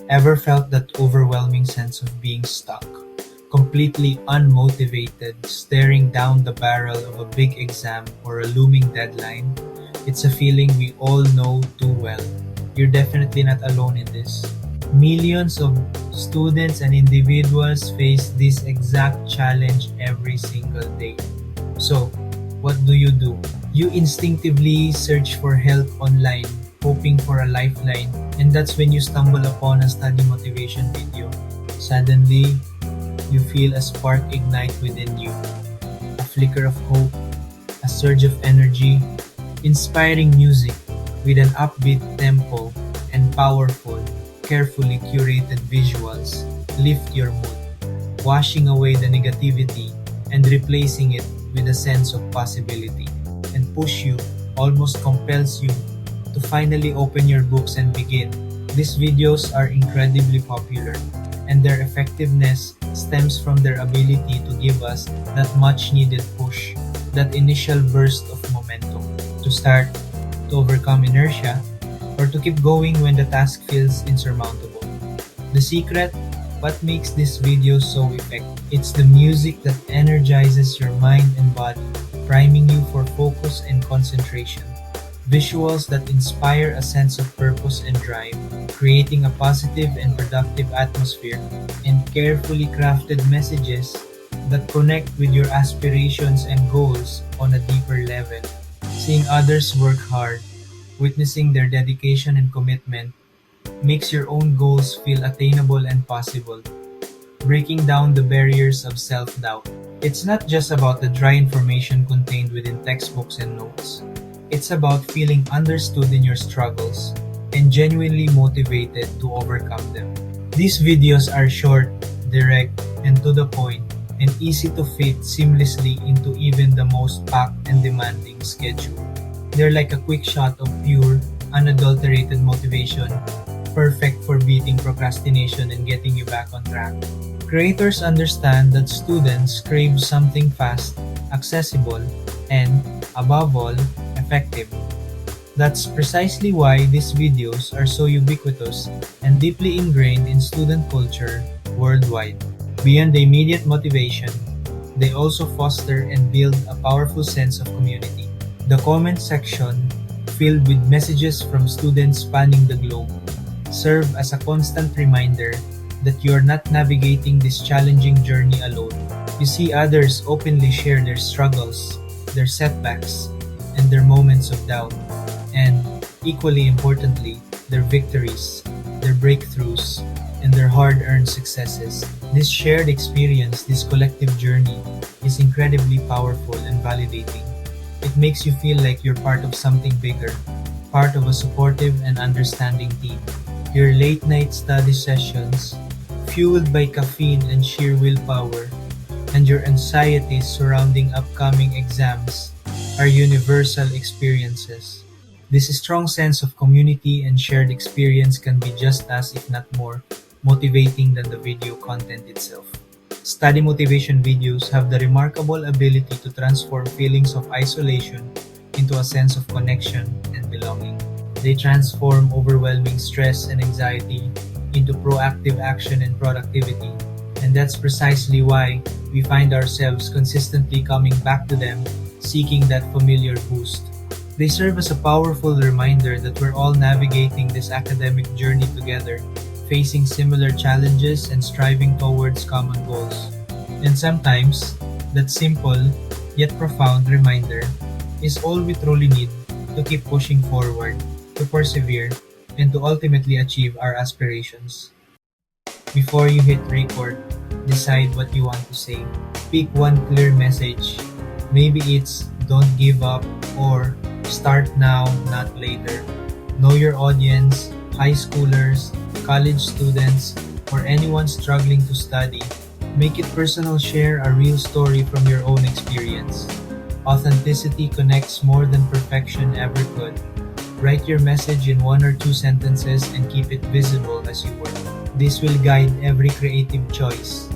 Ever felt that overwhelming sense of being stuck, completely unmotivated, staring down the barrel of a big exam or a looming deadline? It's a feeling we all know too well. You're definitely not alone in this. Millions of students and individuals face this exact challenge every single day. So, what do? You instinctively search for help online, hoping for a lifeline, and that's when you stumble upon a study motivation video. Suddenly, you feel a spark ignite within you, a flicker of hope, a surge of energy, inspiring music with an upbeat tempo and powerful, carefully curated visuals lift your mood, washing away the negativity and replacing it with a sense of possibility, and push you, almost compels you to finally open your books and begin. These videos are incredibly popular, and their effectiveness stems from their ability to give us that much needed push, that initial burst of momentum, to start, to overcome inertia, or to keep going when the task feels insurmountable. The secret? What makes this video so effective? It's the music that energizes your mind and body, priming you for focus and concentration. Visuals that inspire a sense of purpose and drive, creating a positive and productive atmosphere, and carefully crafted messages that connect with your aspirations and goals on a deeper level. Seeing others work hard, witnessing their dedication and commitment, makes your own goals feel attainable and possible, breaking down the barriers of self-doubt. It's not just about the dry information contained within textbooks and notes. It's about feeling understood in your struggles and genuinely motivated to overcome them. These videos are short, direct, and to the point, and easy to fit seamlessly into even the most packed and demanding schedule. They're like a quick shot of pure, unadulterated motivation, perfect for beating procrastination and getting you back on track. Creators understand that students crave something fast, accessible, and, above all, effective. That's precisely why these videos are so ubiquitous and deeply ingrained in student culture worldwide. Beyond the immediate motivation, they also foster and build a powerful sense of community. The comment section, filled with messages from students spanning the globe, serve as a constant reminder that you are not navigating this challenging journey alone. You see others openly share their struggles, their setbacks, and their moments of doubt, and, equally importantly, their victories, their breakthroughs, and their hard-earned successes. This shared experience, this collective journey, is incredibly powerful and validating. It makes you feel like you're part of something bigger, part of a supportive and understanding team. Your late-night study sessions, fueled by caffeine and sheer willpower, and your anxieties surrounding upcoming exams, are universal experiences. This strong sense of community and shared experience can be just as, if not more, motivating than the video content itself. Study motivation videos have the remarkable ability to transform feelings of isolation into a sense of connection and belonging. They transform overwhelming stress and anxiety into proactive action and productivity, and that's precisely why we find ourselves consistently coming back to them, seeking that familiar boost. They serve as a powerful reminder that we're all navigating this academic journey together, facing similar challenges and striving towards common goals. And sometimes, that simple yet profound reminder is all we truly need to keep pushing forward, to persevere, and to ultimately achieve our aspirations. Before you hit record, decide what you want to say. Pick one clear message. Maybe it's don't give up or start now, not later. Know your audience, high schoolers, college students, or anyone struggling to study. Make it personal, share a real story from your own experience. Authenticity connects more than perfection ever could. Write your message in 1 or 2 sentences and keep it visible as you work. This will guide every creative choice,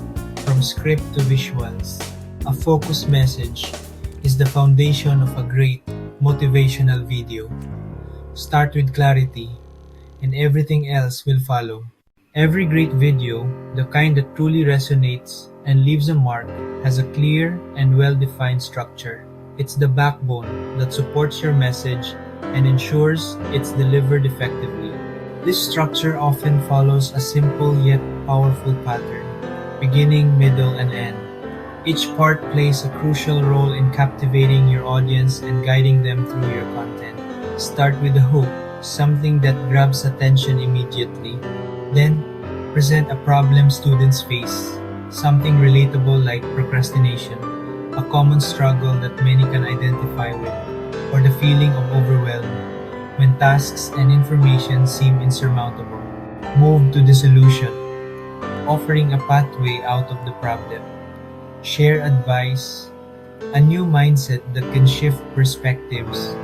from script to visuals. A focused message is the foundation of a great motivational video. Start with clarity, and everything else will follow. Every great video, the kind that truly resonates and leaves a mark, has a clear and well-defined structure. It's the backbone that supports your message and ensures it's delivered effectively. This structure often follows a simple yet powerful pattern: beginning, middle, and end. Each part plays a crucial role in captivating your audience and guiding them through your content. Start with a hook, something that grabs attention immediately. Then, present a problem students face, something relatable like procrastination, a common struggle that many can identify with, or the feeling of overwhelm when tasks and information seem insurmountable. Move to the solution, offering a pathway out of the problem. Share advice, a new mindset that can shift perspectives,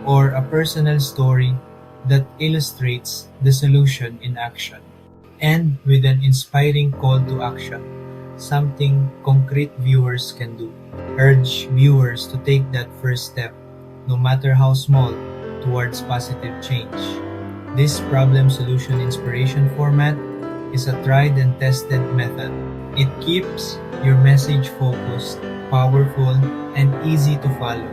or a personal story that illustrates the solution in action. End with an inspiring call to action, something concrete viewers can do. Urge viewers to take that first step, no matter how small, towards positive change. This problem solution inspiration format is a tried and tested method. It keeps your message focused, powerful, and easy to follow.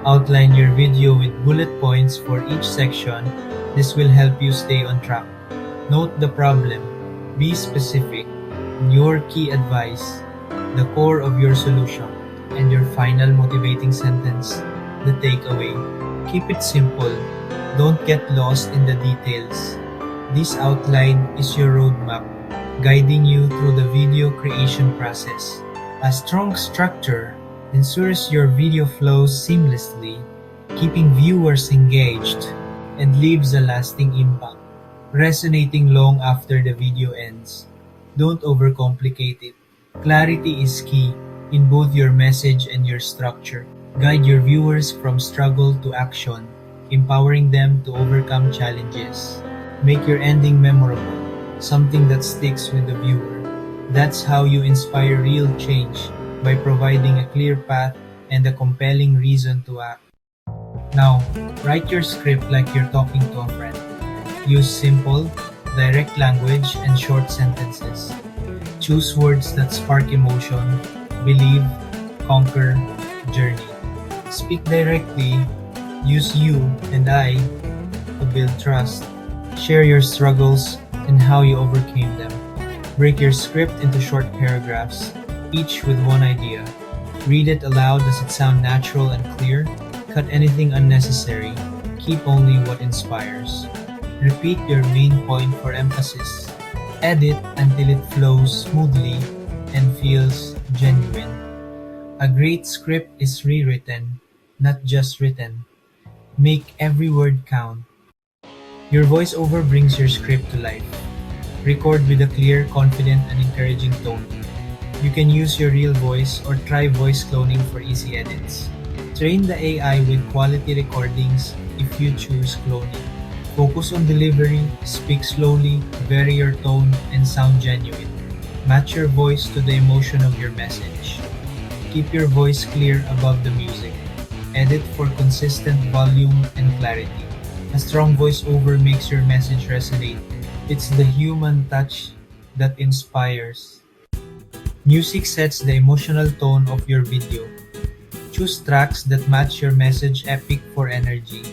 Outline your video with bullet points for each section. This will help you stay on track. Note the problem. Be specific. Your key advice, the core of your solution, and your final motivating sentence, the takeaway. Keep it simple. Don't get lost in the details. This outline is your roadmap, guiding you through the video creation process. A strong structure ensures your video flows seamlessly, keeping viewers engaged, and leaves a lasting impact, resonating long after the video ends. Don't overcomplicate it. Clarity is key in both your message and your structure. Guide your viewers from struggle to action, empowering them to overcome challenges. Make your ending memorable, something that sticks with the viewer. That's how you inspire real change, by providing a clear path and a compelling reason to act. Now, write your script like you're talking to a friend. Use simple, direct language and short sentences. Choose words that spark emotion, believe, conquer, journey. Speak directly. Use you and I to build trust. Share your struggles and how you overcame them. Break your script into short paragraphs, each with one idea. Read it aloud. Does it sound natural and clear? Cut anything unnecessary. Keep only what inspires. Repeat your main point for emphasis. Edit until it flows smoothly and feels genuine. A great script is rewritten, not just written. Make every word count. Your voiceover brings your script to life. Record with a clear, confident, and encouraging tone. You can use your real voice or try voice cloning for easy edits. Train the AI with quality recordings if you choose cloning. Focus on delivery, speak slowly, vary your tone, and sound genuine. Match your voice to the emotion of your message. Keep your voice clear above the music. Edit for consistent volume and clarity. A strong voiceover makes your message resonate. It's the human touch that inspires. Music sets the emotional tone of your video. Choose tracks that match your message: epic for energy,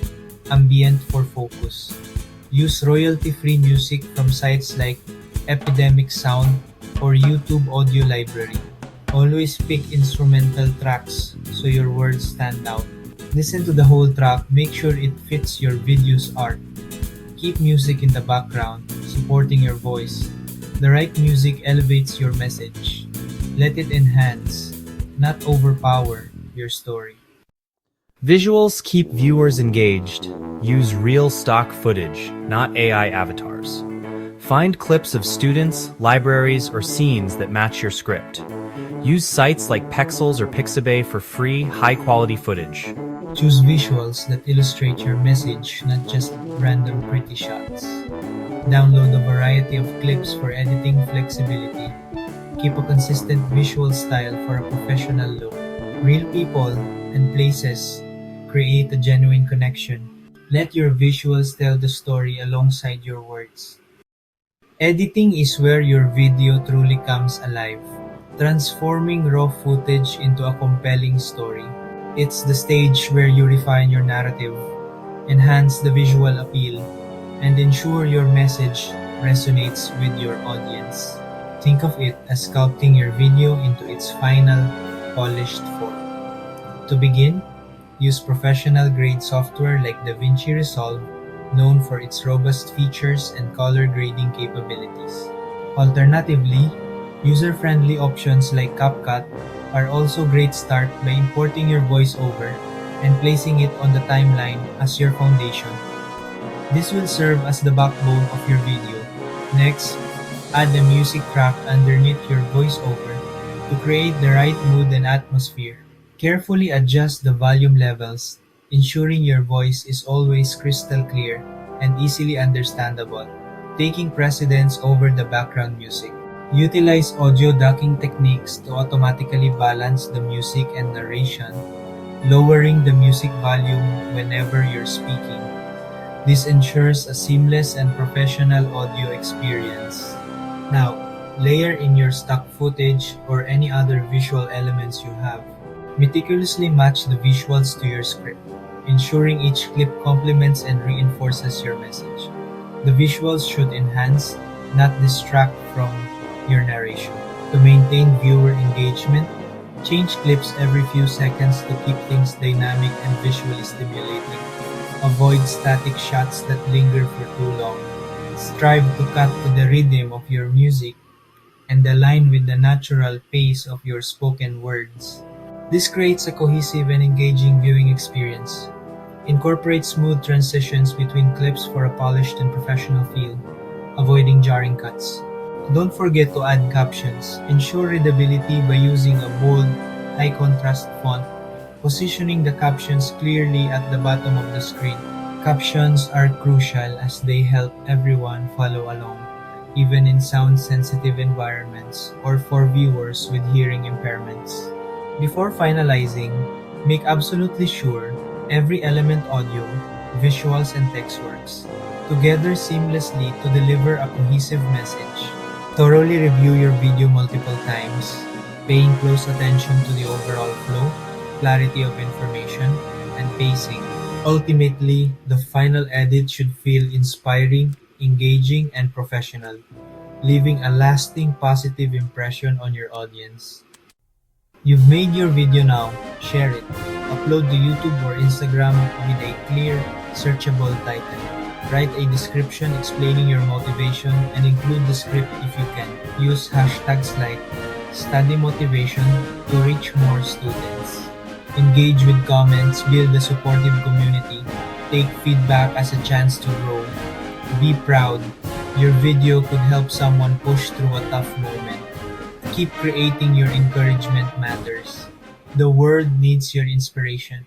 ambient for focus. Use royalty-free music from sites like Epidemic Sound or YouTube Audio Library. Always pick instrumental tracks so your words stand out. Listen to the whole track, make sure it fits your video's art. Keep music in the background, supporting your voice. The right music elevates your message. Let it enhance, not overpower, your story. Visuals keep viewers engaged. Use real stock footage, not AI avatars. Find clips of students, libraries, or scenes that match your script. Use sites like Pexels or Pixabay for free, high-quality footage. Choose visuals that illustrate your message, not just random pretty shots. Download a variety of clips for editing flexibility. Keep a consistent visual style for a professional look. Real people and places create a genuine connection. Let your visuals tell the story alongside your words. Editing is where your video truly comes alive, transforming raw footage into a compelling story. It's the stage where you refine your narrative, enhance the visual appeal, and ensure your message resonates with your audience. Think of it as sculpting your video into its final, polished form. To begin, use professional-grade software like DaVinci Resolve, known for its robust features and color grading capabilities. Alternatively, user-friendly options like CapCut are also great start by importing your voiceover and placing it on the timeline as your foundation. This will serve as the backbone of your video. Next, add a music track underneath your voiceover to create the right mood and atmosphere. Carefully adjust the volume levels, ensuring your voice is always crystal clear and easily understandable, taking precedence over the background music. Utilize audio ducking techniques to automatically balance the music and narration, lowering the music volume whenever you're speaking. This ensures a seamless and professional audio experience. Now, layer in your stock footage or any other visual elements you have. Meticulously match the visuals to your script, ensuring each clip complements and reinforces your message. The visuals should enhance, not distract from your narration. To maintain viewer engagement, change clips every few seconds to keep things dynamic and visually stimulating. Avoid static shots that linger for too long. Strive to cut to the rhythm of your music and align with the natural pace of your spoken words. This creates a cohesive and engaging viewing experience. Incorporate smooth transitions between clips for a polished and professional feel, avoiding jarring cuts. Don't forget to add captions. Ensure readability by using a bold, high-contrast font, positioning the captions clearly at the bottom of the screen. Captions are crucial as they help everyone follow along, even in sound-sensitive environments or for viewers with hearing impairments. Before finalizing, make absolutely sure every element audio, visuals, and text works together seamlessly to deliver a cohesive message. Thoroughly review your video multiple times, paying close attention to the overall flow, clarity of information, and pacing. Ultimately, the final edit should feel inspiring, engaging, and professional, leaving a lasting positive impression on your audience. You've made your video now, share it. Upload to YouTube or Instagram with a clear, searchable title. Write a description explaining your motivation and include the script if you can. Use hashtags like study motivation to reach more students. Engage with comments, build a supportive community, take feedback as a chance to grow. Be proud. Your video could help someone push through a tough moment. Keep creating, your encouragement matters. The world needs your inspiration.